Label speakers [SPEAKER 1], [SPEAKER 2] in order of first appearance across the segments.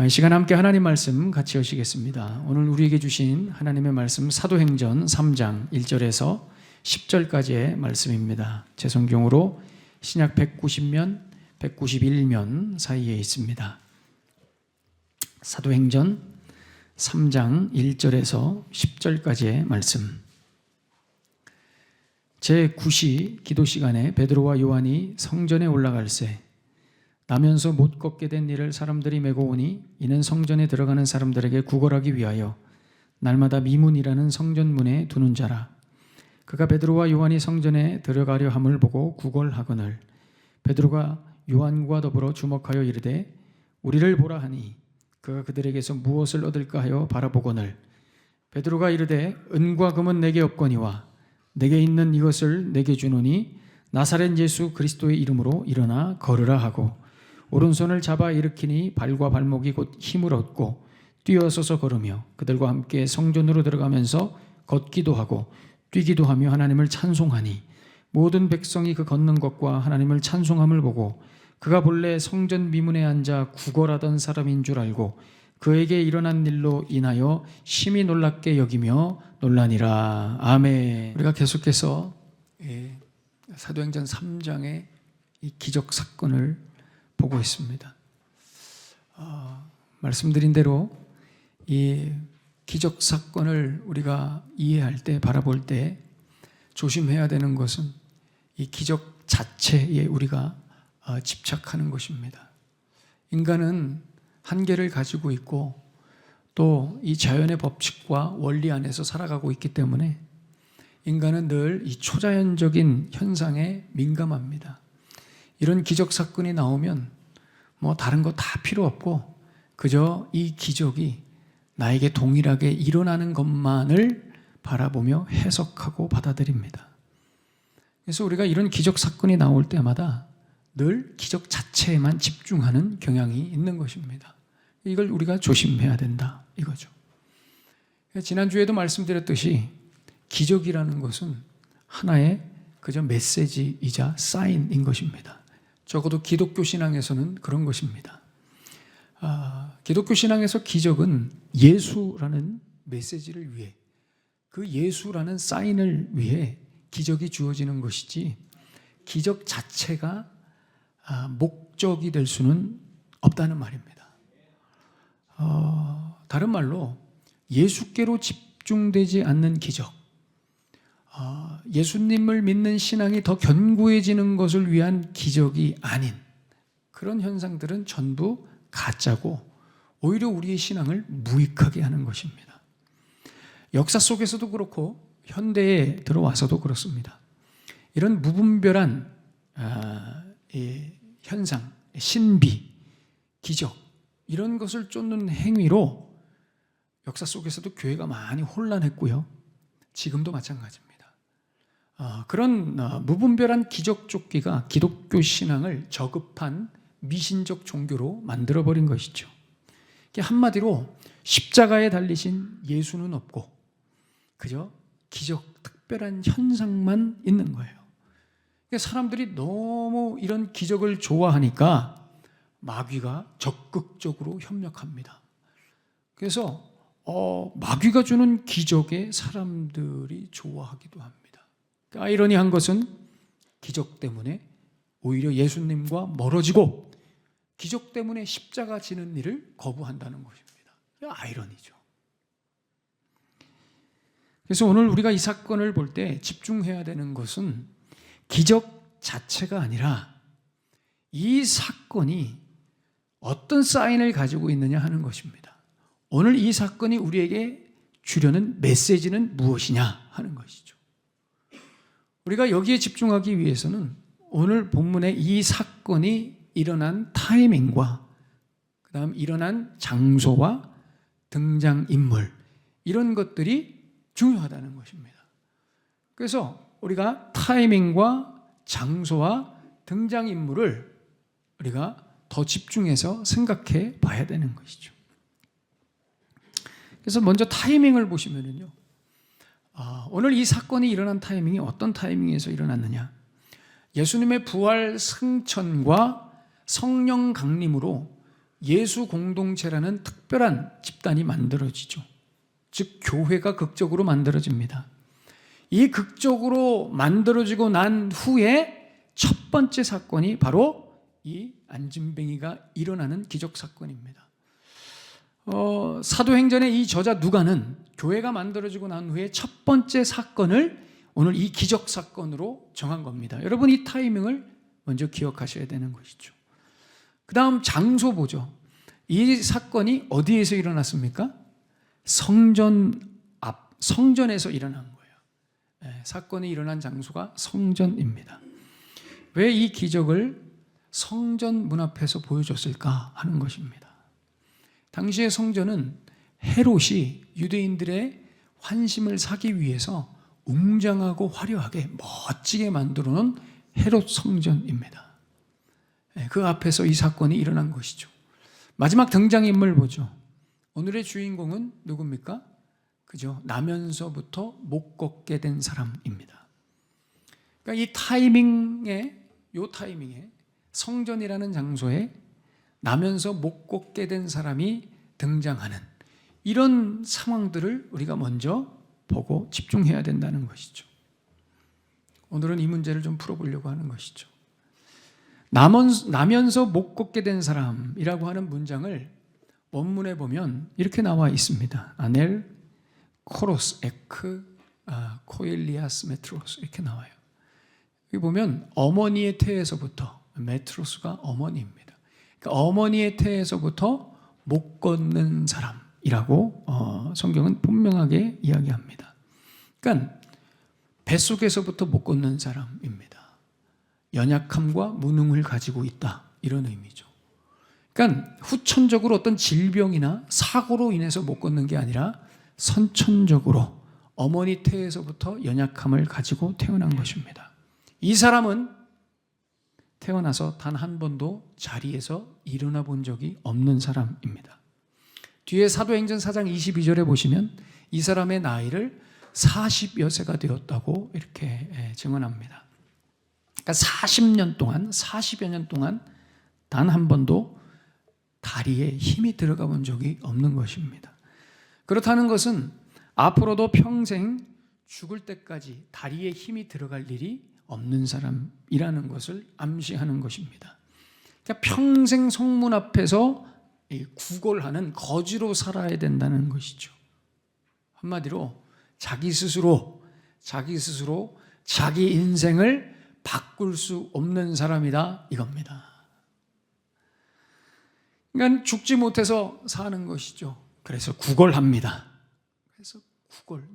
[SPEAKER 1] 이 시간 함께 하나님 말씀 같이 여시겠습니다. 오늘 우리에게 주신 하나님의 말씀 사도행전 3장 1절에서 10절까지의 말씀입니다. 제 성경으로 신약 190면, 191면 사이에 있습니다. 사도행전 3장 1절에서 10절까지의 말씀. 제9시 기도 시간에 베드로와 요한이 성전에 올라갈새 나면서 못 걷게 된 이를 사람들이 메고 오니 이는 성전에 들어가는 사람들에게 구걸하기 위하여 날마다 미문이라는 성전문에 두는 자라. 그가 베드로와 요한이 성전에 들어가려 함을 보고 구걸하거늘 베드로가 요한과 더불어 주목하여 이르되 우리를 보라 하니 그가 그들에게서 무엇을 얻을까 하여 바라보거늘 베드로가 이르되 은과 금은 내게 없거니와 내게 있는 이것을 내게 주노니 나사렛 예수 그리스도의 이름으로 일어나 걸으라 하고 오른손을 잡아 일으키니 발과 발목이 곧 힘을 얻고 뛰어서서 걸으며 그들과 함께 성전으로 들어가면서 걷기도 하고 뛰기도 하며 하나님을 찬송하니 모든 백성이 그 걷는 것과 하나님을 찬송함을 보고 그가 본래 성전 미문에 앉아 구걸하던 사람인 줄 알고 그에게 일어난 일로 인하여 심히 놀랍게 여기며 놀라니라. 아멘. 우리가 계속해서 사도행전 3장의 이 기적 사건을 보고 있습니다. 말씀드린 대로 이 기적 사건을 우리가 이해할 때, 바라볼 때 조심해야 되는 것은 이 기적 자체에 우리가 집착하는 것입니다. 인간은 한계를 가지고 있고 또 이 자연의 법칙과 원리 안에서 살아가고 있기 때문에 인간은 늘 이 초자연적인 현상에 민감합니다. 이런 기적 사건이 나오면 뭐 다른 거 다 필요 없고 그저 이 기적이 나에게 동일하게 일어나는 것만을 바라보며 해석하고 받아들입니다. 그래서 우리가 이런 기적 사건이 나올 때마다 늘 기적 자체에만 집중하는 경향이 있는 것입니다. 이걸 우리가 조심해야 된다 이거죠. 지난주에도 말씀드렸듯이 기적이라는 것은 하나의 그저 메시지이자 사인인 것입니다. 적어도 기독교 신앙에서는 그런 것입니다. 기독교 신앙에서 기적은 예수라는 메시지를 위해 그 예수라는 사인을 위해 기적이 주어지는 것이지 기적 자체가 목적이 될 수는 없다는 말입니다. 다른 말로 예수께로 집중되지 않는 기적, 예수님을 믿는 신앙이 더 견고해지는 것을 위한 기적이 아닌 그런 현상들은 전부 가짜고 오히려 우리의 신앙을 무익하게 하는 것입니다. 역사 속에서도 그렇고 현대에 들어와서도 그렇습니다. 이런 무분별한 현상, 신비, 기적 이런 것을 쫓는 행위로 역사 속에서도 교회가 많이 혼란했고요. 지금도 마찬가지입니다. 그런 무분별한 기적 쫓기가 기독교 신앙을 저급한 미신적 종교로 만들어버린 것이죠. 한마디로 십자가에 달리신 예수는 없고 그저 기적, 특별한 현상만 있는 거예요. 사람들이 너무 이런 기적을 좋아하니까 마귀가 적극적으로 협력합니다. 그래서 마귀가 주는 기적에 사람들이 좋아하기도 합니다. 아이러니한 것은 기적 때문에 오히려 예수님과 멀어지고 기적 때문에 십자가 지는 일을 거부한다는 것입니다. 아이러니죠. 그래서 오늘 우리가 이 사건을 볼 때 집중해야 되는 것은 기적 자체가 아니라 이 사건이 어떤 사인을 가지고 있느냐 하는 것입니다. 오늘 이 사건이 우리에게 주려는 메시지는 무엇이냐 하는 것이죠. 우리가 여기에 집중하기 위해서는 오늘 본문의 이 사건이 일어난 타이밍과 그다음 일어난 장소와 등장인물 이런 것들이 중요하다는 것입니다. 그래서 우리가 타이밍과 장소와 등장인물을 우리가 더 집중해서 생각해 봐야 되는 것이죠. 그래서 먼저 타이밍을 보시면은요. 오늘 이 사건이 일어난 타이밍이 어떤 타이밍에서 일어났느냐? 예수님의 부활 승천과 성령 강림으로 예수 공동체라는 특별한 집단이 만들어지죠. 즉 교회가 극적으로 만들어집니다. 이 극적으로 만들어지고 난 후에 첫 번째 사건이 바로 이 안진뱅이가 일어나는 기적 사건입니다. 사도행전의 이 저자 누가는 교회가 만들어지고 난 후에 첫 번째 사건을 오늘 이 기적 사건으로 정한 겁니다. 여러분, 이 타이밍을 먼저 기억하셔야 되는 것이죠. 그 다음 장소 보죠. 이 사건이 어디에서 일어났습니까? 성전에서 일어난 거예요. 사건이 일어난 장소가 성전입니다. 왜 이 기적을 성전 문 앞에서 보여줬을까 하는 것입니다. 당시의 성전은 헤롯이 유대인들의 환심을 사기 위해서 웅장하고 화려하게 멋지게 만들어 놓은 헤롯 성전입니다. 그 앞에서 이 사건이 일어난 것이죠. 마지막 등장인물 보죠. 오늘의 주인공은 누굽니까? 그죠? 나면서부터 못 걷게 된 사람입니다. 그러니까 이 타이밍에 성전이라는 장소에 나면서 못 걷게 된 사람이 등장하는 이런 상황들을 우리가 먼저 보고 집중해야 된다는 것이죠. 오늘은 이 문제를 좀 풀어보려고 하는 것이죠. 나면서 못 걷게 된 사람이라고 하는 문장을 원문에 보면 이렇게 나와 있습니다. 아넬 코로스 에크 코일리아스 메트로스 이렇게 나와요. 여기 보면 어머니의 태에서부터, 메트로스가 어머니입니다. 그러니까 어머니의 태에서부터 못 걷는 사람이라고 성경은 분명하게 이야기합니다. 그러니까 뱃속에서부터 못 걷는 사람입니다. 연약함과 무능을 가지고 있다, 이런 의미죠. 그러니까 후천적으로 어떤 질병이나 사고로 인해서 못 걷는 게 아니라 선천적으로 어머니 태에서부터 연약함을 가지고 태어난 것입니다. 이 사람은 태어나서 단 한 번도 자리에서 일어나 본 적이 없는 사람입니다. 뒤에 사도행전 4장 22절에 보시면 이 사람의 나이를 40여 세가 되었다고 이렇게 증언합니다. 그러니까 40여 년 동안 단 한 번도 다리에 힘이 들어가 본 적이 없는 것입니다. 그렇다는 것은 앞으로도 평생 죽을 때까지 다리에 힘이 들어갈 일이 없는 사람이라는 것을 암시하는 것입니다. 그러니까 평생 성문 앞에서 구걸하는 거지로 살아야 된다는 것이죠. 한마디로 자기 스스로 자기 인생을 바꿀 수 없는 사람이다, 이겁니다. 그러니까 죽지 못해서 사는 것이죠. 그래서 구걸합니다. 그래서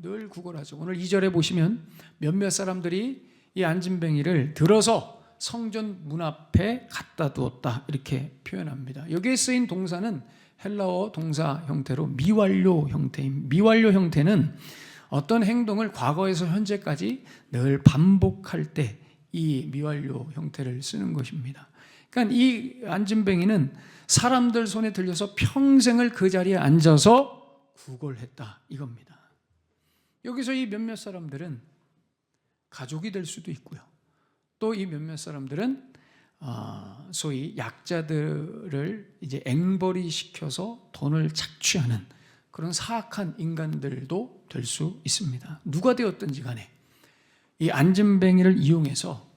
[SPEAKER 1] 늘 구걸하죠. 오늘 2절에 보시면 몇몇 사람들이 이 안진뱅이를 들어서 성전 문 앞에 갖다 두었다, 이렇게 표현합니다. 여기에 쓰인 동사는 헬라어 동사 형태로 미완료 형태입니다. 미완료 형태는 어떤 행동을 과거에서 현재까지 늘 반복할 때 이 미완료 형태를 쓰는 것입니다. 그러니까 이 안진뱅이는 사람들 손에 들려서 평생을 그 자리에 앉아서 구걸했다, 이겁니다. 여기서 이 몇몇 사람들은 가족이 될 수도 있고요. 또 이 몇몇 사람들은 소위 약자들을 이제 앵벌이 시켜서 돈을 착취하는 그런 사악한 인간들도 될 수 있습니다. 누가 되었든지 간에 이 안진뱅이를 이용해서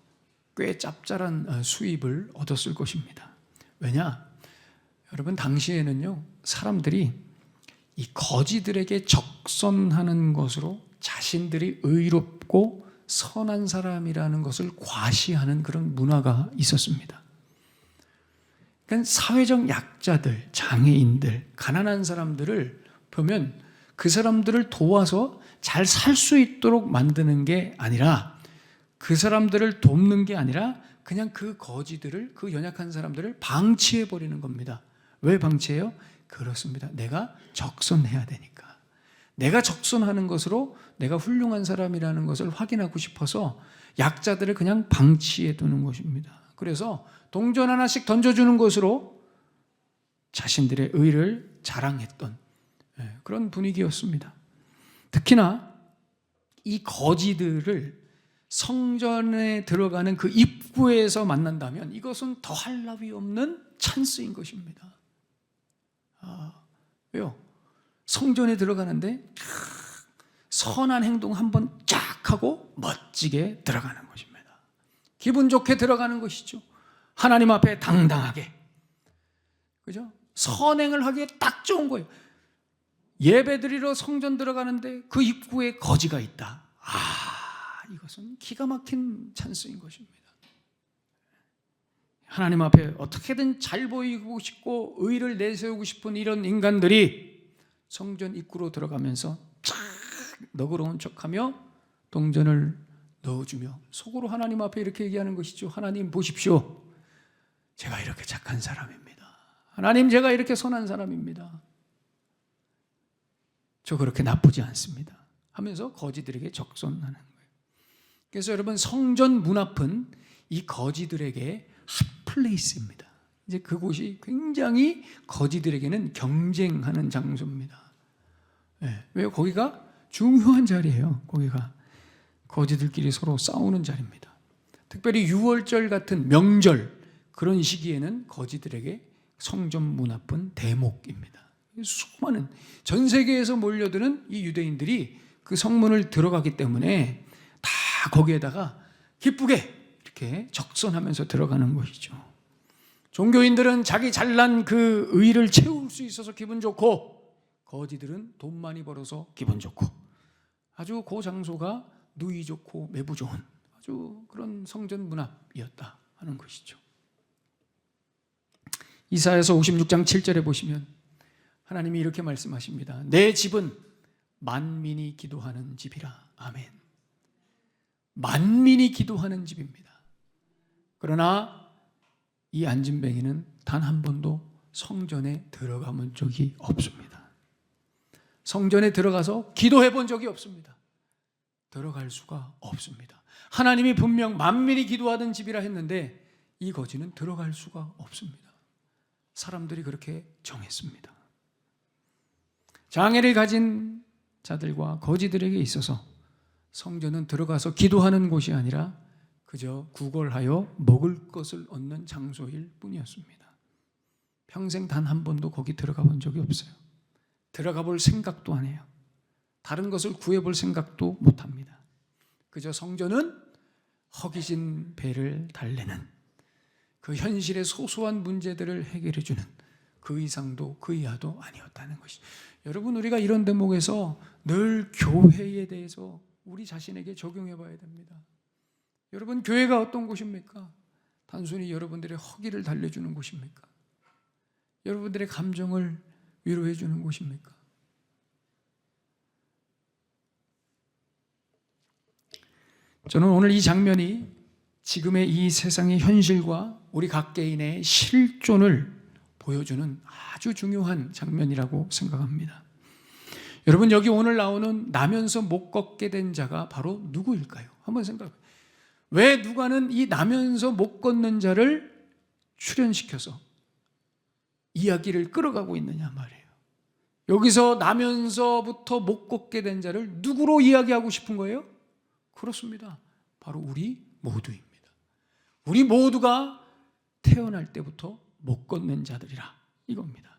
[SPEAKER 1] 꽤 짭짤한 수입을 얻었을 것입니다. 왜냐? 여러분, 당시에는요, 사람들이 이 거지들에게 적선하는 것으로 자신들이 의롭고 선한 사람이라는 것을 과시하는 그런 문화가 있었습니다. 그러니까 사회적 약자들, 장애인들, 가난한 사람들을 보면 그 사람들을 도와서 잘 살 수 있도록 만드는 게 아니라, 그 사람들을 돕는 게 아니라 그냥 그 거지들을, 그 연약한 사람들을 방치해 버리는 겁니다. 왜 방치해요? 그렇습니다. 내가 적선해야 되니까. 내가 적선하는 것으로 내가 훌륭한 사람이라는 것을 확인하고 싶어서 약자들을 그냥 방치해 두는 것입니다. 그래서 동전 하나씩 던져주는 것으로 자신들의 의를 자랑했던 그런 분위기였습니다. 특히나 이 거지들을 성전에 들어가는 그 입구에서 만난다면 이것은 더할 나위 없는 찬스인 것입니다. 왜요? 성전에 들어가는데 선한 행동 한번 쫙 하고 멋지게 들어가는 것입니다. 기분 좋게 들어가는 것이죠. 하나님 앞에 당당하게. 그죠? 선행을 하기에 딱 좋은 거예요. 예배드리러 성전 들어가는데 그 입구에 거지가 있다. 이것은 기가 막힌 찬스인 것입니다. 하나님 앞에 어떻게든 잘 보이고 싶고 의를 내세우고 싶은 이런 인간들이 성전 입구로 들어가면서 쫙 너그러운 척하며 동전을 넣어주며 속으로 하나님 앞에 이렇게 얘기하는 것이죠. 하나님 보십시오. 제가 이렇게 착한 사람입니다. 하나님 제가 이렇게 선한 사람입니다. 저 그렇게 나쁘지 않습니다. 하면서 거지들에게 적선하는 거예요. 그래서 여러분 성전 문 앞은 이 거지들에게 핫플레이스입니다. 이제 그곳이 굉장히 거지들에게는 경쟁하는 장소입니다. 네, 왜요? 거기가 중요한 자리예요. 거기가 거지들끼리 서로 싸우는 자리입니다. 특별히 6월절 같은 명절 그런 시기에는 거지들에게 성전 문 앞은 대목입니다. 수많은 전 세계에서 몰려드는 이 유대인들이 그 성문을 들어가기 때문에 다 거기에다가 기쁘게 이렇게 적선하면서 들어가는 것이죠. 종교인들은 자기 잘난 그 의를 채울 수 있어서 기분 좋고 거지들은 돈 많이 벌어서 기분 좋고 아주 그 장소가 누이 좋고 매부 좋은 아주 그런 성전 문 앞이었다 하는 것이죠. 이사야서 56장 7절에 보시면 하나님이 이렇게 말씀하십니다. 내 집은 만민이 기도하는 집이라. 아멘. 만민이 기도하는 집입니다. 그러나 이 안진뱅이는 단 한 번도 성전에 들어가 본 적이 없습니다. 성전에 들어가서 기도해 본 적이 없습니다. 들어갈 수가 없습니다. 하나님이 분명 만민이 기도하던 집이라 했는데 이 거지는 들어갈 수가 없습니다. 사람들이 그렇게 정했습니다. 장애를 가진 자들과 거지들에게 있어서 성전은 들어가서 기도하는 곳이 아니라 그저 구걸하여 먹을 것을 얻는 장소일 뿐이었습니다. 평생 단 한 번도 거기 들어가 본 적이 없어요. 들어가 볼 생각도 안 해요. 다른 것을 구해볼 생각도 못 합니다. 그저 성전은 허기진 배를 달래는 그 현실의 소소한 문제들을 해결해주는 그 이상도 그 이하도 아니었다는 것이죠. 여러분 우리가 이런 대목에서 늘 교회에 대해서 우리 자신에게 적용해 봐야 됩니다. 여러분 교회가 어떤 곳입니까? 단순히 여러분들의 허기를 달래주는 곳입니까? 여러분들의 감정을 위로해 주는 곳입니까? 저는 오늘 이 장면이 지금의 이 세상의 현실과 우리 각 개인의 실존을 보여주는 아주 중요한 장면이라고 생각합니다. 여러분 여기 오늘 나오는 나면서 못 걷게 된 자가 바로 누구일까요? 한번 생각해요. 왜 누가는 이 나면서 못 걷는 자를 출연시켜서 이야기를 끌어가고 있느냐 말이에요. 여기서 나면서부터 못 걷게 된 자를 누구로 이야기하고 싶은 거예요? 그렇습니다. 바로 우리 모두입니다. 우리 모두가 태어날 때부터 못 걷는 자들이라 이겁니다.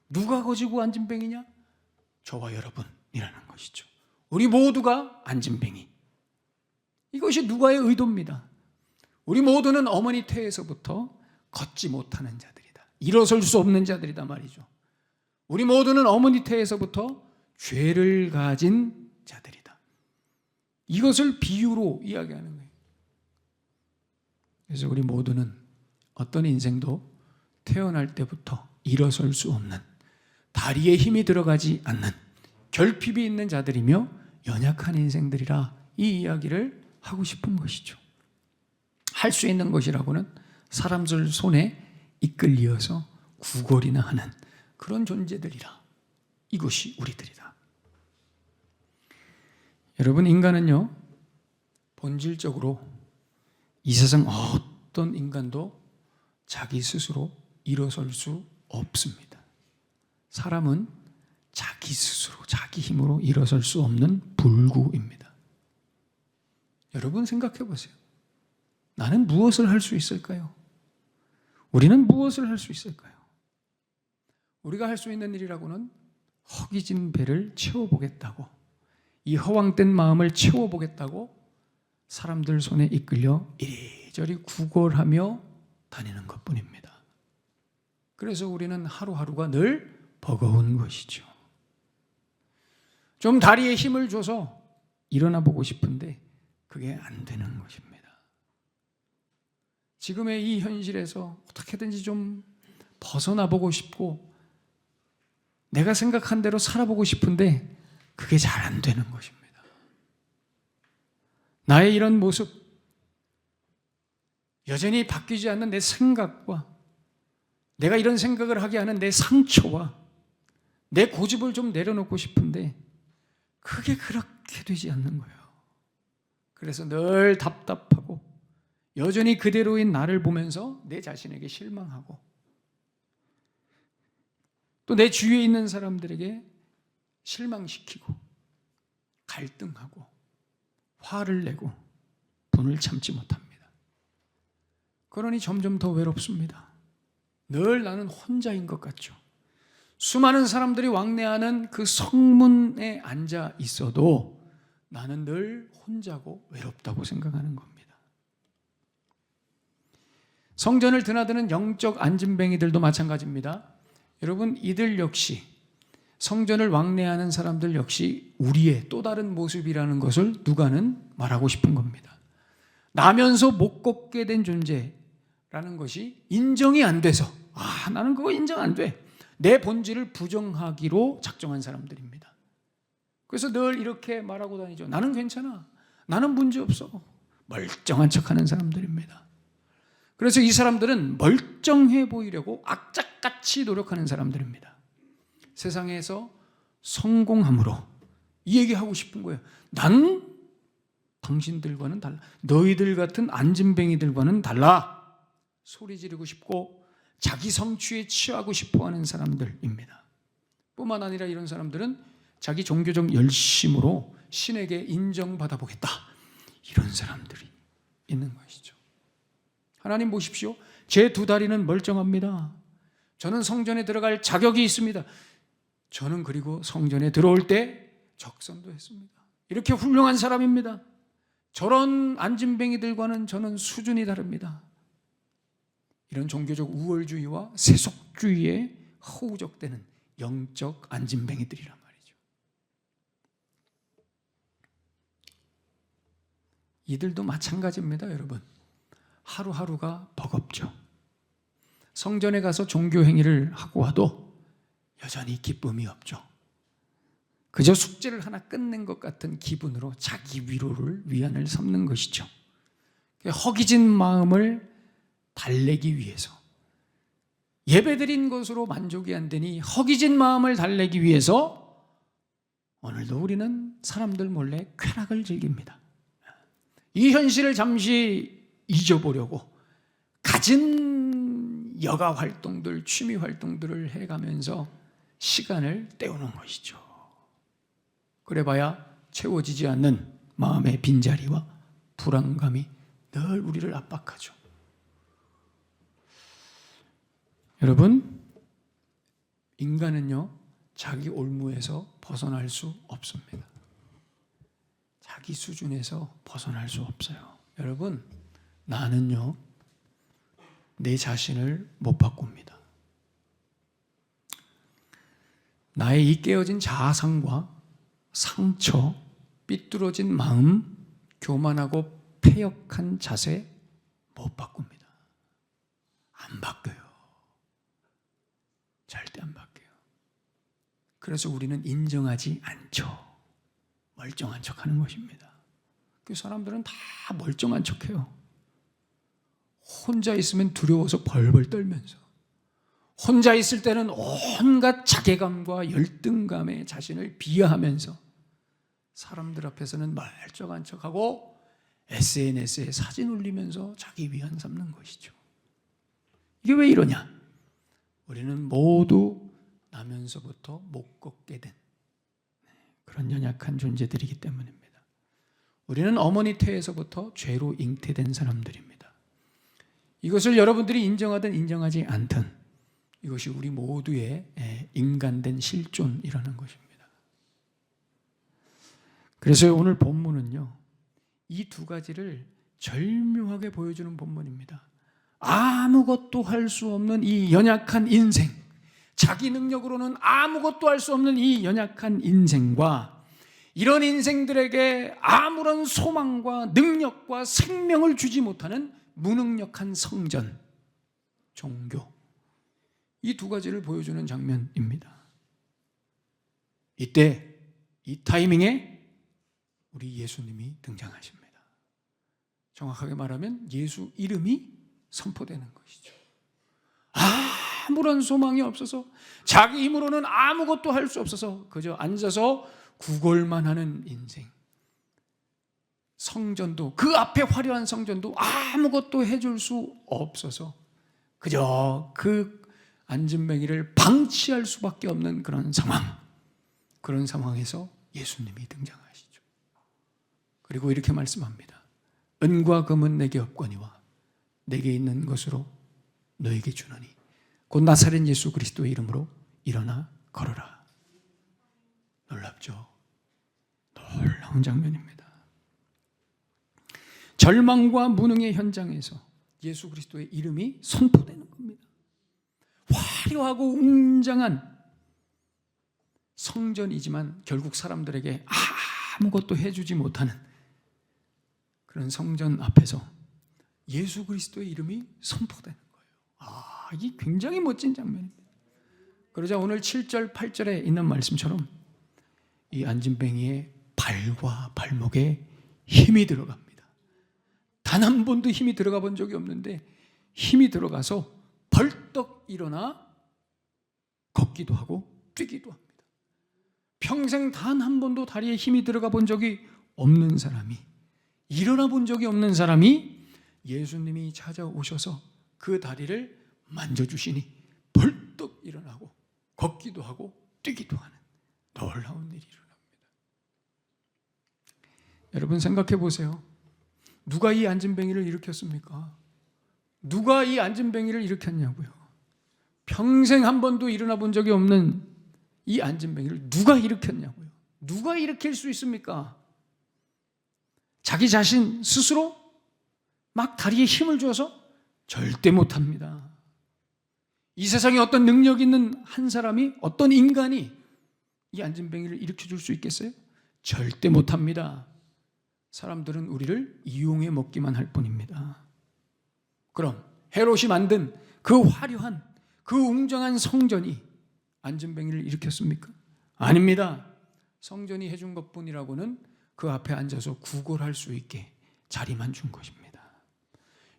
[SPEAKER 1] 누가 거지고 안진뱅이냐? 저와 여러분이라는 것이죠. 우리 모두가 안진뱅이. 이것이 누가의 의도입니다. 우리 모두는 어머니 태에서부터 걷지 못하는 자들이다. 일어설 수 없는 자들이다 말이죠. 우리 모두는 어머니 태에서부터 죄를 가진 자들이다. 이것을 비유로 이야기하는 거예요. 그래서 우리 모두는 어떤 인생도 태어날 때부터 일어설 수 없는, 다리에 힘이 들어가지 않는 결핍이 있는 자들이며 연약한 인생들이라 이 이야기를 하고 싶은 것이죠. 할 수 있는 것이라고는 사람들 손에 이끌려서 구걸이나 하는 그런 존재들이라. 이것이 우리들이다. 여러분 인간은요 본질적으로 이 세상 어떤 인간도 자기 스스로 일어설 수 없습니다. 사람은 자기 스스로 자기 힘으로 일어설 수 없는 불구입니다. 여러분 생각해 보세요. 나는 무엇을 할 수 있을까요? 우리는 무엇을 할 수 있을까요? 우리가 할 수 있는 일이라고는 허기진 배를 채워보겠다고, 이 허황된 마음을 채워보겠다고 사람들 손에 이끌려 이리저리 구걸하며 다니는 것뿐입니다. 그래서 우리는 하루하루가 늘 버거운 것이죠. 좀 다리에 힘을 줘서 일어나 보고 싶은데 그게 안 되는 것입니다. 지금의 이 현실에서 어떻게든지 좀 벗어나 보고 싶고 내가 생각한 대로 살아보고 싶은데 그게 잘 안 되는 것입니다. 나의 이런 모습, 여전히 바뀌지 않는 내 생각과 내가 이런 생각을 하게 하는 내 상처와 내 고집을 좀 내려놓고 싶은데 그게 그렇게 되지 않는 거예요. 그래서 늘 답답하고 여전히 그대로인 나를 보면서 내 자신에게 실망하고 또 내 주위에 있는 사람들에게 실망시키고 갈등하고 화를 내고 분을 참지 못합니다. 그러니 점점 더 외롭습니다. 늘 나는 혼자인 것 같죠. 수많은 사람들이 왕래하는 그 성문에 앉아 있어도 나는 늘 혼자고 외롭다고 생각하는 겁니다. 성전을 드나드는 영적 안진뱅이들도 마찬가지입니다. 여러분, 이들 역시 성전을 왕래하는 사람들 역시 우리의 또 다른 모습이라는 것을 누가는 말하고 싶은 겁니다. 나면서 못 걷게 된 존재라는 것이 인정이 안 돼서 나는 그거 인정 안 돼. 내 본질을 부정하기로 작정한 사람들입니다. 그래서 늘 이렇게 말하고 다니죠. 나는 괜찮아. 나는 문제 없어. 멀쩡한 척하는 사람들입니다. 그래서 이 사람들은 멀쩡해 보이려고 악착같이 노력하는 사람들입니다. 세상에서 성공함으로 이 얘기하고 싶은 거예요. 나는 당신들과는 달라. 너희들 같은 안진뱅이들과는 달라. 소리 지르고 싶고 자기 성취에 취하고 싶어하는 사람들입니다. 뿐만 아니라 이런 사람들은 자기 종교적 열심으로 신에게 인정받아 보겠다. 이런 사람들이 있는 것이죠. 하나님 보십시오. 제 두 다리는 멀쩡합니다. 저는 성전에 들어갈 자격이 있습니다. 저는 그리고 성전에 들어올 때 적선도 했습니다. 이렇게 훌륭한 사람입니다. 저런 안진뱅이들과는 저는 수준이 다릅니다. 이런 종교적 우월주의와 세속주의에 허우적대는 영적 안진뱅이들이란 말이죠. 이들도 마찬가지입니다, 여러분. 하루하루가 버겁죠. 성전에 가서 종교 행위를 하고 와도 여전히 기쁨이 없죠. 그저 숙제를 하나 끝낸 것 같은 기분으로 자기 위로를 위안을 삼는 것이죠. 허기진 마음을 달래기 위해서, 예배드린 것으로 만족이 안 되니 허기진 마음을 달래기 위해서 오늘도 우리는 사람들 몰래 쾌락을 즐깁니다. 이 현실을 잠시 잊어보려고 갖은 여가 활동들, 취미 활동들을 해가면서 시간을 때우는 것이죠. 그래봐야 채워지지 않는 마음의 빈자리와 불안감이 늘 우리를 압박하죠. 여러분, 인간은요, 자기 올무에서 벗어날 수 없습니다. 자기 수준에서 벗어날 수 없어요. 여러분, 나는요, 내 자신을 못 바꿉니다. 나의 이 깨어진 자아상과 상처, 삐뚤어진 마음, 교만하고 패역한 자세 못 바꿉니다. 안 바뀌어요. 절대 안 바뀌어요. 그래서 우리는 인정하지 않죠. 멀쩡한 척하는 것입니다. 그 사람들은 다 멀쩡한 척해요. 혼자 있으면 두려워서 벌벌 떨면서, 혼자 있을 때는 온갖 자괴감과 열등감에 자신을 비하하면서 사람들 앞에서는 멀쩡한 척하고 SNS에 사진 올리면서 자기 위안 삼는 것이죠. 이게 왜 이러냐? 우리는 모두 나면서부터 못 걷게 된 그런 연약한 존재들이기 때문입니다. 우리는 어머니 태에서부터 죄로 잉태된 사람들입니다. 이것을 여러분들이 인정하든 인정하지 않든 이것이 우리 모두의 인간된 실존이라는 것입니다. 그래서 오늘 본문은요, 이 두 가지를 절묘하게 보여주는 본문입니다. 아무것도 할 수 없는 이 연약한 인생, 자기 능력으로는 아무것도 할 수 없는 이 연약한 인생과 이런 인생들에게 아무런 소망과 능력과 생명을 주지 못하는 무능력한 성전, 종교, 이 두 가지를 보여주는 장면입니다. 이때 이 타이밍에 우리 예수님이 등장하십니다. 정확하게 말하면 예수 이름이 선포되는 것이죠. 아무런 소망이 없어서, 자기 힘으로는 아무것도 할 수 없어서 그저 앉아서 구걸만 하는 인생. 성전도, 그 앞에 화려한 성전도 아무것도 해줄 수 없어서 그저 그 안진뱅이를 방치할 수밖에 없는 그런 상황, 그런 상황에서 예수님이 등장하시죠. 그리고 이렇게 말씀합니다. 은과 금은 내게 없거니와 내게 있는 것으로 너에게 주노니 곧 나사렛 예수 그리스도의 이름으로 일어나 걸어라. 놀랍죠? 놀라운 장면입니다. 절망과 무능의 현장에서 예수 그리스도의 이름이 선포되는 겁니다. 화려하고 웅장한 성전이지만 결국 사람들에게 아무것도 해주지 못하는 그런 성전 앞에서 예수 그리스도의 이름이 선포되는 거예요. 이게 굉장히 멋진 장면입니다. 그러자 오늘 7절, 8절에 있는 말씀처럼 이 안진뱅이의 발과 발목에 힘이 들어갑니다. 단 한 번도 힘이 들어가 본 적이 없는데 힘이 들어가서 벌떡 일어나 걷기도 하고 뛰기도 합니다. 평생 단 한 번도 다리에 힘이 들어가 본 적이 없는 사람이, 일어나 본 적이 없는 사람이 예수님이 찾아오셔서 그 다리를 만져주시니 벌떡 일어나고 걷기도 하고 뛰기도 하는 놀라운 일이 일어납니다. 여러분 생각해 보세요. 누가 이 안진뱅이를 일으켰습니까? 누가 이 안진뱅이를 일으켰냐고요. 평생 한 번도 일어나 본 적이 없는 이 안진뱅이를 누가 일으켰냐고요. 누가 일으킬 수 있습니까? 자기 자신 스스로 막 다리에 힘을 줘서 절대 못합니다. 이 세상에 어떤 능력 있는 한 사람이, 어떤 인간이 이 안진뱅이를 일으켜줄 수 있겠어요? 절대 못합니다. 사람들은 우리를 이용해 먹기만 할 뿐입니다. 그럼 헤롯이 만든 그 화려한, 그 웅장한 성전이 안진뱅이를 일으켰습니까? 아닙니다. 성전이 해준 것뿐이라고는 그 앞에 앉아서 구걸할 수 있게 자리만 준 것입니다.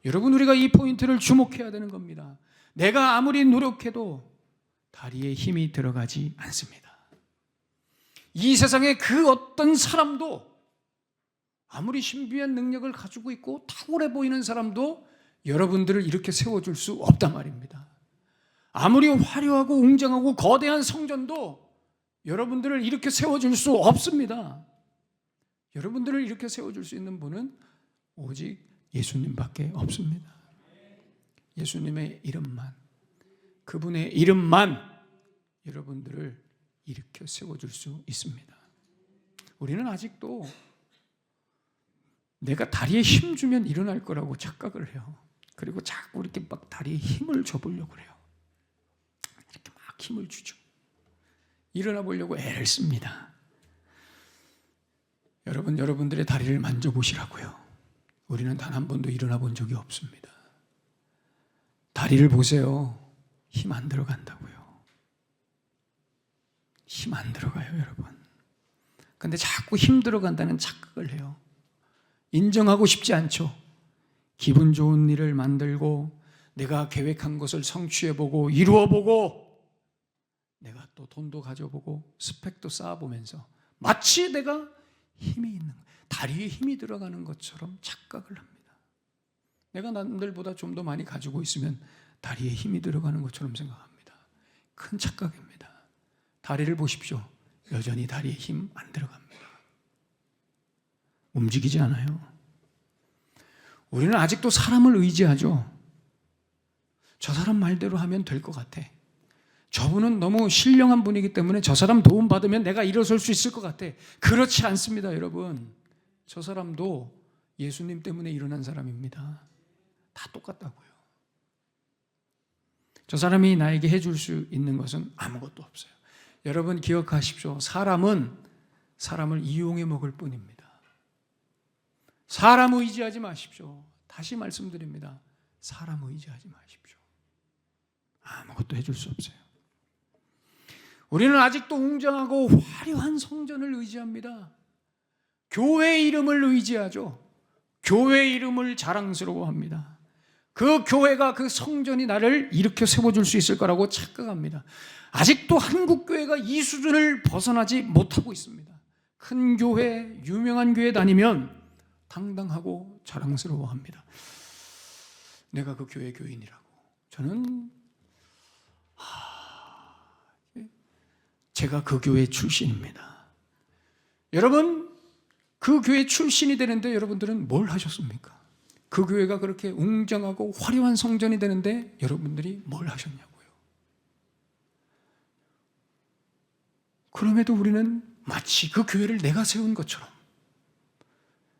[SPEAKER 1] 여러분, 우리가 이 포인트를 주목해야 되는 겁니다. 내가 아무리 노력해도 다리에 힘이 들어가지 않습니다. 이 세상에 그 어떤 사람도, 아무리 신비한 능력을 가지고 있고 탁월해 보이는 사람도 여러분들을 이렇게 세워줄 수 없단 말입니다. 아무리 화려하고 웅장하고 거대한 성전도 여러분들을 이렇게 세워줄 수 없습니다. 여러분들을 이렇게 세워줄 수 있는 분은 오직 예수님밖에 없습니다. 예수님의 이름만, 그분의 이름만 여러분들을 일으켜 세워줄 수 있습니다. 우리는 아직도 내가 다리에 힘 주면 일어날 거라고 착각을 해요. 그리고 자꾸 이렇게 막 다리에 힘을 줘보려고 해요. 이렇게 막 힘을 주죠. 일어나 보려고 애를 씁니다. 여러분들의 다리를 만져보시라고요. 우리는 단 한 번도 일어나 본 적이 없습니다. 다리를 보세요. 힘 안 들어간다고요. 힘 안 들어가요, 여러분. 근데 자꾸 힘 들어간다는 착각을 해요. 인정하고 싶지 않죠. 기분 좋은 일을 만들고 내가 계획한 것을 성취해보고 이루어보고 내가 또 돈도 가져보고 스펙도 쌓아보면서 마치 내가 힘이 있는, 다리에 힘이 들어가는 것처럼 착각을 합니다. 내가 남들보다 좀 더 많이 가지고 있으면 다리에 힘이 들어가는 것처럼 생각합니다. 큰 착각입니다. 다리를 보십시오. 여전히 다리에 힘 안 들어갑니다. 움직이지 않아요. 우리는 아직도 사람을 의지하죠. 저 사람 말대로 하면 될 것 같아. 저분은 너무 신령한 분이기 때문에 저 사람 도움 받으면 내가 일어설 수 있을 것 같아. 그렇지 않습니다, 여러분. 저 사람도 예수님 때문에 일어난 사람입니다. 다 똑같다고요. 저 사람이 나에게 해줄 수 있는 것은 아무것도 없어요. 여러분 기억하십시오. 사람은 사람을 이용해 먹을 뿐입니다. 사람 의지하지 마십시오. 다시 말씀드립니다. 사람 의지하지 마십시오. 아무것도 해줄 수 없어요. 우리는 아직도 웅장하고 화려한 성전을 의지합니다. 교회 이름을 의지하죠. 교회 이름을 자랑스러워합니다. 그 교회가, 그 성전이 나를 일으켜 세워줄 수 있을 거라고 착각합니다. 아직도 한국 교회가 이 수준을 벗어나지 못하고 있습니다. 큰 교회, 유명한 교회 다니면 당당하고 자랑스러워합니다. 내가 그 교회 교인이라고. 저는 제가 그 교회 출신입니다. 여러분, 그 교회 출신이 되는데 여러분들은 뭘 하셨습니까? 그 교회가 그렇게 웅장하고 화려한 성전이 되는데 여러분들이 뭘 하셨냐고요. 그럼에도 우리는 마치 그 교회를 내가 세운 것처럼,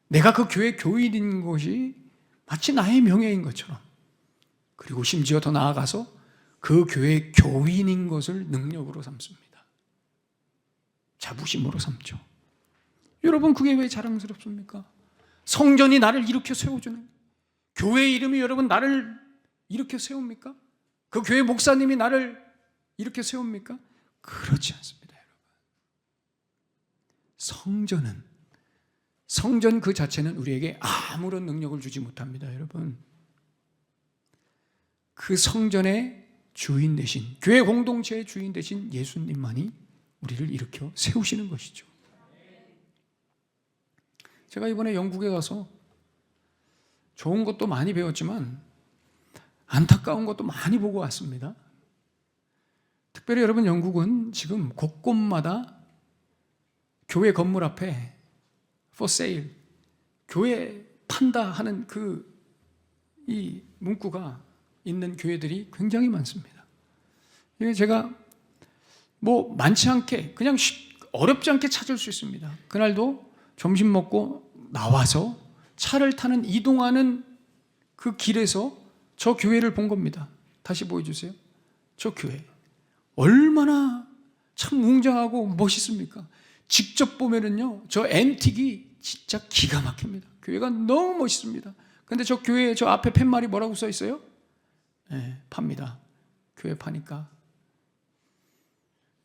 [SPEAKER 1] 내가 그 교회 교인인 것이 마치 나의 명예인 것처럼, 그리고 심지어 더 나아가서 그 교회 교인인 것을 능력으로 삼습니다. 자부심으로 삼죠. 여러분, 그게 왜 자랑스럽습니까? 성전이 나를 일으켜 세워주는, 교회 이름이 여러분 나를 일으켜 세웁니까? 그 교회 목사님이 나를 일으켜 세웁니까? 그렇지 않습니다, 여러분. 성전 그 자체는 우리에게 아무런 능력을 주지 못합니다, 여러분. 그 성전의 주인 되신, 교회 공동체의 주인 되신 예수님만이 우리를 일으켜 세우시는 것이죠. 제가 이번에 영국에 가서 좋은 것도 많이 배웠지만 안타까운 것도 많이 보고 왔습니다. 특별히 여러분, 영국은 지금 곳곳마다 교회 건물 앞에 for sale, 교회 판다 하는 이 문구가 있는 교회들이 굉장히 많습니다. 이게 제가 많지 않게, 그냥 어렵지 않게 찾을 수 있습니다. 그날도 점심 먹고 나와서 차를 타는, 이동하는 그 길에서 저 교회를 본 겁니다. 다시 보여주세요. 저 교회 얼마나 참 웅장하고 멋있습니까? 직접 보면은요, 저 앤틱이 진짜 기가 막힙니다. 교회가 너무 멋있습니다. 근데 저 교회 저 앞에 팻말이 뭐라고 써 있어요? 네, 팝니다. 교회 파니까.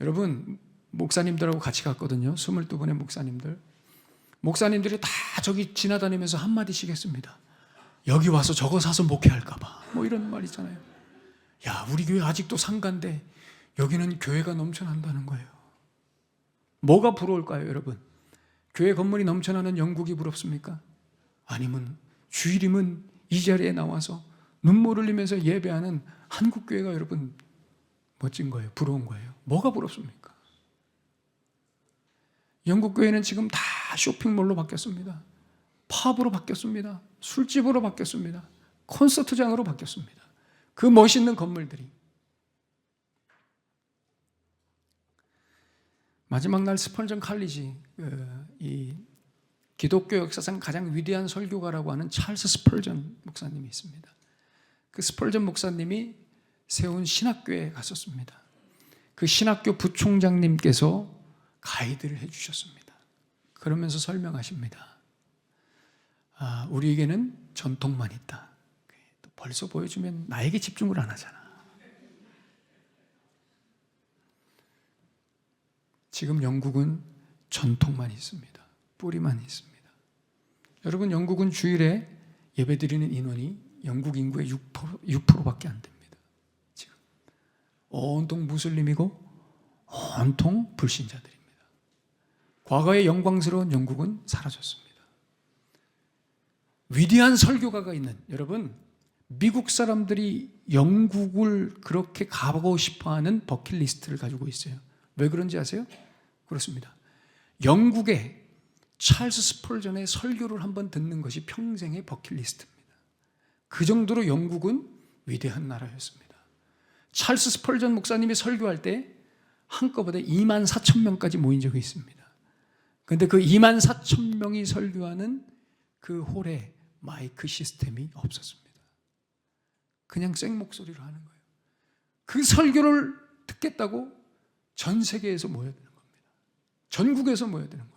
[SPEAKER 1] 여러분, 목사님들하고 같이 갔거든요. 22분의 목사님들이 다 저기 지나다니면서 한마디씩 했습니다. 여기 와서 저거 사서 목회할까봐, 이런 말 있잖아요. 야, 우리 교회 아직도 상가인데 여기는 교회가 넘쳐난다는 거예요. 뭐가 부러울까요, 여러분? 교회 건물이 넘쳐나는 영국이 부럽습니까? 아니면 주일이면 이 자리에 나와서 눈물 흘리면서 예배하는 한국 교회가 여러분 멋진 거예요? 부러운 거예요? 뭐가 부럽습니까? 영국 교회는 지금 다 쇼핑몰로 바뀌었습니다. 팝으로 바뀌었습니다. 술집으로 바뀌었습니다. 콘서트장으로 바뀌었습니다. 그 멋있는 건물들이. 마지막 날 스펄전 칼리지, 이 기독교 역사상 가장 위대한 설교가라고 하는 찰스 스펄전 목사님이 있습니다. 그 스펄전 목사님이 세운 신학교에 갔었습니다. 그 신학교 부총장님께서 가이드를 해주셨습니다. 그러면서 설명하십니다. 우리에게는 전통만 있다. 또 벌써 보여주면 나에게 집중을 안 하잖아. 지금 영국은 전통만 있습니다. 뿌리만 있습니다. 여러분, 영국은 주일에 예배드리는 인원이 영국 인구의 6%밖에 안 됩니다. 지금 온통 무슬림이고 온통 불신자들입니다. 과거의 영광스러운 영국은 사라졌습니다. 위대한 설교가가 있는, 여러분, 미국 사람들이 영국을 그렇게 가보고 싶어하는 버킷리스트를 가지고 있어요. 왜 그런지 아세요? 그렇습니다. 영국의 찰스 스펄전의 설교를 한번 듣는 것이 평생의 버킷리스트입니다. 그 정도로 영국은 위대한 나라였습니다. 찰스 스펄전 목사님이 설교할 때 한꺼번에 24,000명까지 모인 적이 있습니다. 그런데 그 24,000명이 설교하는 그 홀에 마이크 시스템이 없었습니다. 그냥 생목소리로 하는 거예요. 그 설교를 듣겠다고 전 세계에서 모여야 되는 겁니다. 전국에서 모여야 되는 거예요.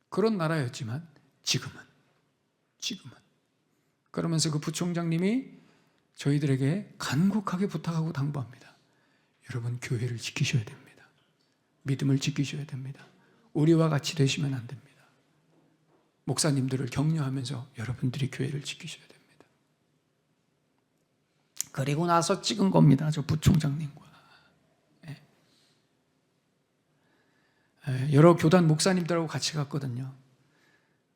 [SPEAKER 1] 그런 나라였지만 지금은 그러면서 그 부총장님이 저희들에게 간곡하게 부탁하고 당부합니다. 여러분, 교회를 지키셔야 됩니다. 믿음을 지키셔야 됩니다. 우리와 같이 되시면 안 됩니다. 목사님들을 격려하면서 여러분들이 교회를 지키셔야 됩니다. 그리고 나서 찍은 겁니다. 저 부총장님과. 여러 교단 목사님들하고 같이 갔거든요.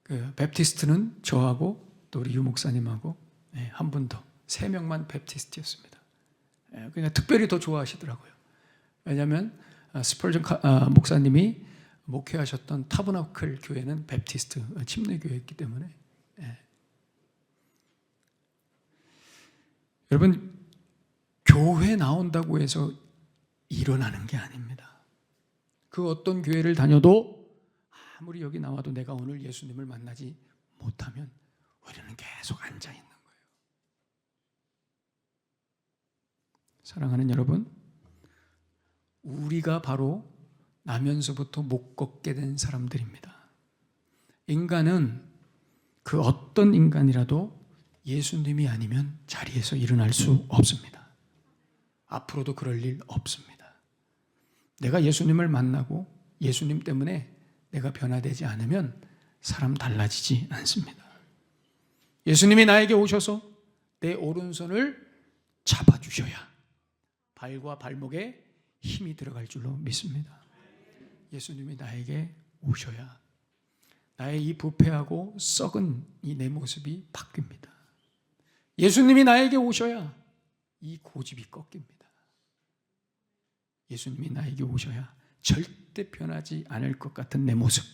[SPEAKER 1] 그 베프티스트는 저하고 또 우리 유 목사님하고 한 분 더, 3명만 베프티스트였습니다. 그러니까 특별히 더 좋아하시더라고요. 왜냐하면 스펄전 목사님이 목회하셨던 타버나클 교회는 베프티스트 침례교회였기 때문에. 여러분, 교회 나온다고 해서 일어나는 게 아닙니다. 그 어떤 교회를 다녀도 아무리 여기 나와도 내가 오늘 예수님을 만나지 못하면 우리는 계속 앉아있는 거예요. 사랑하는 여러분, 우리가 바로 나면서부터 못 걷게 된 사람들입니다. 인간은 그 어떤 인간이라도 예수님이 아니면 자리에서 일어날 수 없습니다. 앞으로도 그럴 일 없습니다. 내가 예수님을 만나고 예수님 때문에 내가 변화되지 않으면 사람 달라지지 않습니다. 예수님이 나에게 오셔서 내 오른손을 잡아주셔야 발과 발목에 힘이 들어갈 줄로 믿습니다. 예수님이 나에게 오셔야 나의 이 부패하고 썩은 이 내 모습이 바뀝니다. 예수님이 나에게 오셔야 이 고집이 꺾입니다. 예수님이 나에게 오셔야 절대 변하지 않을 것 같은 내 모습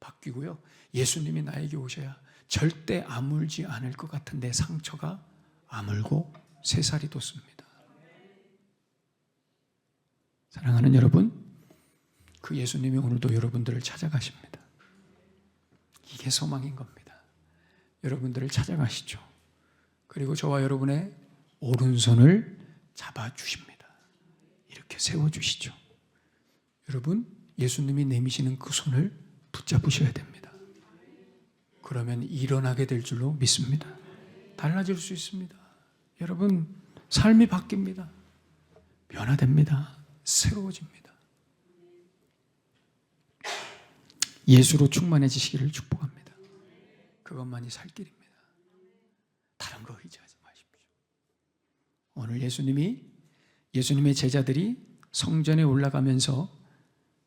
[SPEAKER 1] 바뀌고요. 예수님이 나에게 오셔야 절대 아물지 않을 것 같은 내 상처가 아물고 새살이 돋습니다. 사랑하는 여러분, 그 예수님이 오늘도 여러분들을 찾아가십니다. 이게 소망인 겁니다. 여러분들을 찾아가시죠. 그리고 저와 여러분의 오른손을 잡아주십니다. 이렇게 세워주시죠. 여러분, 예수님이 내미시는 그 손을 붙잡으셔야 됩니다. 그러면 일어나게 될 줄로 믿습니다. 달라질 수 있습니다. 여러분, 삶이 바뀝니다. 변화됩니다. 새로워집니다. 예수로 충만해지시기를 축복합니다. 그것만이 살 길입니다. 다른 거 의지하지 마십시오. 오늘 예수님의 제자들이 성전에 올라가면서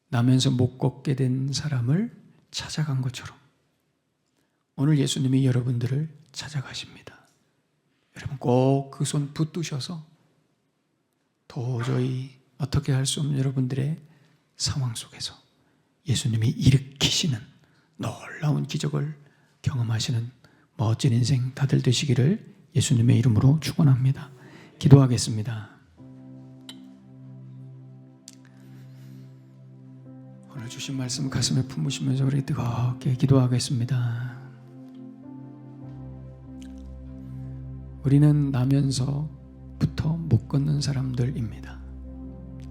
[SPEAKER 1] 나면서 못 걷게 된 사람을 찾아간 것처럼 오늘 예수님이 여러분들을 찾아가십니다. 여러분 꼭 그 손 붙드셔서 도저히 어떻게 할 수 없는 여러분들의 상황 속에서 예수님이 일으키시는 놀라운 기적을 경험하시는 멋진 인생 다들 되시기를 예수님의 이름으로 축원합니다. 기도하겠습니다. 오늘 주신 말씀 가슴에 품으시면서 우리 뜨겁게 기도하겠습니다. 우리는 나면서부터 못 걷는 사람들입니다.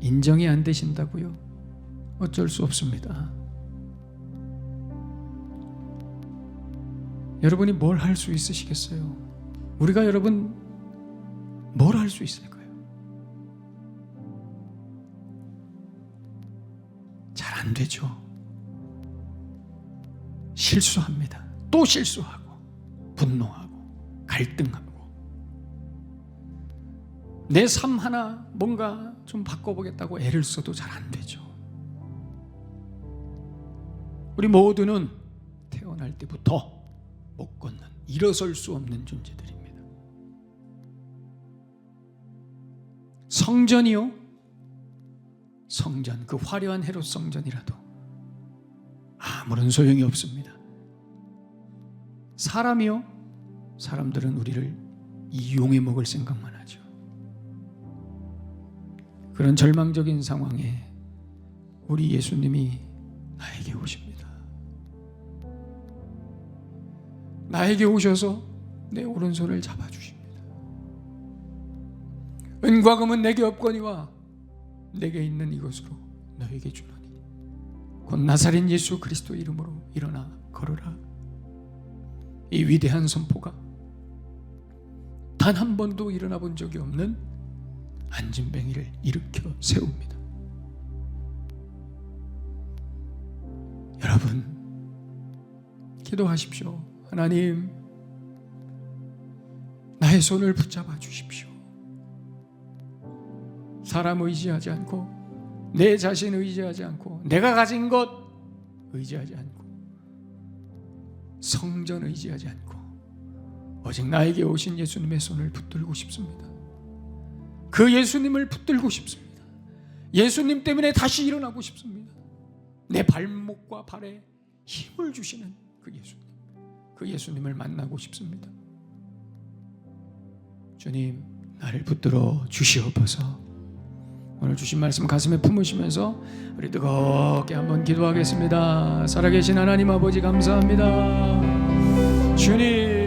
[SPEAKER 1] 인정이 안 되신다고요? 어쩔 수 없습니다. 여러분이 뭘 할 수 있으시겠어요? 우리가 여러분 뭘 할 수 있을까요? 잘 안 되죠. 실수합니다. 또 실수하고 분노하고 갈등하고 내 삶 하나 뭔가 좀 바꿔보겠다고 애를 써도 잘 안 되죠. 우리 모두는 태어날 때부터 못 걷는, 일어설 수 없는 존재들입니다. 성전이요? 성전, 그 화려한 헤롯 성전이라도 아무런 소용이 없습니다. 사람이요? 사람들은 우리를 이용해 먹을 생각만 하죠. 그런 절망적인 상황에 우리 예수님이 나에게 오십니다. 나에게 오셔서 내 오른손을 잡아주십니다. 은과 금은 내게 없거니와 내게 있는 이것으로 너에게 주노니 곧 나사렛 예수 그리스도 이름으로 일어나 걸으라. 이 위대한 선포가 단 한 번도 일어나 본 적이 없는 안진뱅이를 일으켜 세웁니다. 여러분, 기도하십시오. 하나님, 나의 손을 붙잡아 주십시오. 사람 의지하지 않고, 내 자신 의지하지 않고, 내가 가진 것 의지하지 않고, 성전 의지하지 않고, 오직 나에게 오신 예수님의 손을 붙들고 싶습니다. 그 예수님을 붙들고 싶습니다. 예수님 때문에 다시 일어나고 싶습니다. 내 발목과 발에 힘을 주시는 그 예수님, 그 예수님을 만나고 싶습니다. 주님, 나를 붙들어 주시옵소서. 오늘 주신 말씀 가슴에 품으시면서 우리 뜨겁게 한번 기도하겠습니다. 살아계신 하나님 아버지 감사합니다. 주님,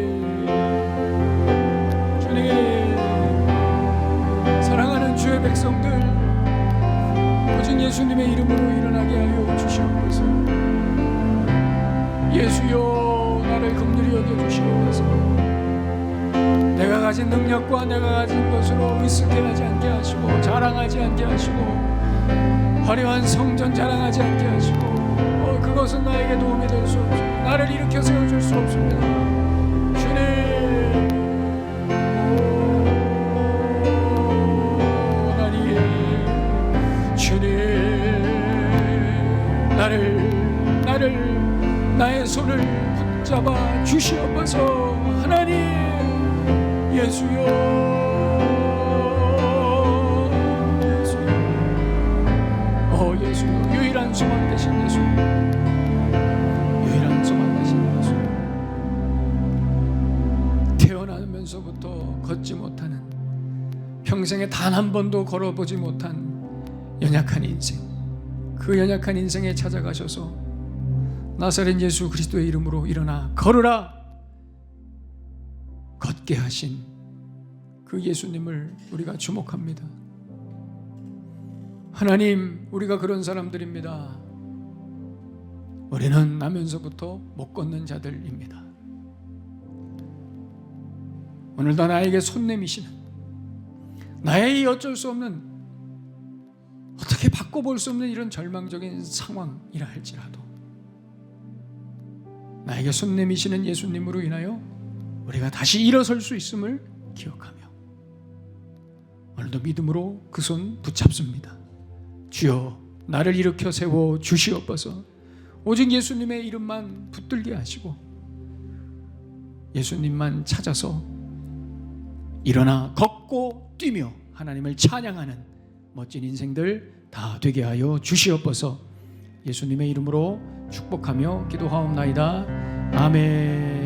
[SPEAKER 1] 사랑하는 주의 백성들, 오직 예수님의 이름으로 일어나게 하여 주시옵소서. 예수여, 나를 긍휼히 여겨주시옵소서. 내가 가진 능력과 내가 가진 것으로 의식해하지 않게 하시고, 자랑하지 않게 하시고, 화려한 성전 자랑하지 않게 하시고, 그것은 나에게 도움이 될 수 없습니다. 나를 일으켜 세워줄 수 없습니다. 주님, 나의 손을 붙잡아 주시옵소서. 하나님, 예수여, 예수여, 유일한 소망 되신 예수, 유일한 소망 되신 예수. 태어나면서부터 걷지 못하는, 평생에 단 한 번도 걸어보지 못한 연약한 인생, 그 연약한 인생에 찾아가셔서 나사렛 예수 그리스도의 이름으로 일어나 걸으라 걷게 하신 그 예수님을 우리가 주목합니다. 하나님, 우리가 그런 사람들입니다. 우리는 나면서부터 못 걷는 자들입니다. 오늘도 나에게 손 내미시는, 나의 어쩔 수 없는, 어떻게 바꿔볼 수 없는 이런 절망적인 상황이라 할지라도 나에게 손 내미시는 예수님으로 인하여 우리가 다시 일어설 수 있음을 기억하며 오늘도 믿음으로 그 손 붙잡습니다. 주여, 나를 일으켜 세워 주시옵소서. 오직 예수님의 이름만 붙들게 하시고 예수님만 찾아서 일어나 걷고 뛰며 하나님을 찬양하는 멋진 인생들 다 되게 하여 주시옵소서. 예수님의 이름으로 축복하며 기도하옵나이다. 아멘.